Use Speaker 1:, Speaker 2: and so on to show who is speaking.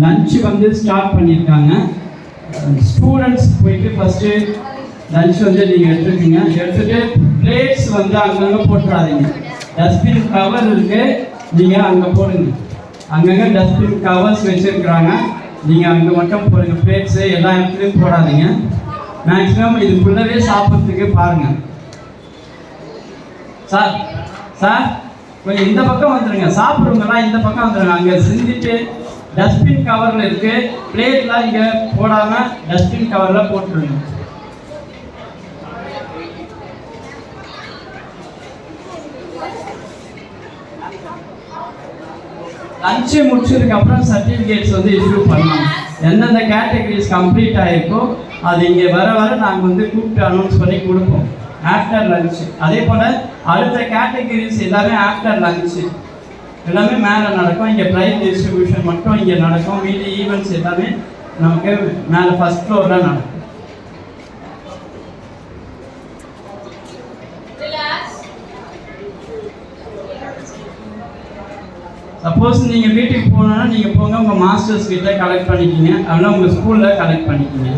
Speaker 1: Lunch வந்து start பண்ணியிருக்காங்க. Students போயிட்டு ஃபஸ்ட்டு லஞ்ச் வந்து நீங்கள் எடுத்துக்கோங்க. எடுத்துகிட்டு பிளேட்ஸ் வந்து அங்கங்கே போட்டுறாதீங்க. டஸ்ட்பின் கவர் இருக்குது, நீங்கள் அங்கே போடுங்க. அங்கங்கே டஸ்ட்பின் கவர்ஸ் வச்சுருக்குறாங்க, நீங்கள் அங்கே மட்டும் போடுங்க. பிளேட்ஸு எல்லா இடத்துலையும் போடாதீங்க. மேக்ஸிமம் இதுக்குள்ளவே சாப்பிட்றதுக்கு பாருங்கள். சார் சார் கொஞ்சம் இந்த பக்கம் வந்துடுங்க. சாப்பிட்றவங்கலாம் இந்த பக்கம் வந்துடுங்க. அங்கே சிந்திட்டு டஸ்ட்பின் கவரில் இருக்குது, பிளேட்லாம் இங்கே போடாமல் டஸ்ட்பின் கவரில் போட்டுருங்க. லஞ்சு முடிச்சதுக்கப்புறம் சர்டிஃபிகேட்ஸ் வந்து இஷ்யூ பண்ணலாம். எந்தெந்த கேட்டகரிஸ் கம்ப்ளீட் ஆகிருக்கோ அது இங்கே வர நாங்கள் வந்து கூப்பிட்டு அனௌன்ஸ் பண்ணி கொடுப்போம் ஆஃப்டர் லஞ்சு. அதே போல் அடுத்த கேட்டகரிஸ் எல்லாமே ஆஃப்டர் லஞ்சு எல்லாமே மேலே நடக்கும். இங்கே ப்ரைஸ் டிஸ்ட்ரிபியூஷன் மட்டும் இங்கே நடக்கும். மீதி ஈவெண்ட்ஸ் எல்லாமே நமக்கு மேலே ஃபஸ்ட் ஃப்ளோரில் நடக்கும். சப்போஸ் நீங்கள் வீட்டுக்கு போகணுன்னா நீங்கள் போங்க, உங்கள் மாஸ்டர்ஸ் கிட்ட கலெக்ட் பண்ணிக்கிங்க, அதெல்லாம் உங்கள் ஸ்கூலில் கலெக்ட் பண்ணிக்கிங்க.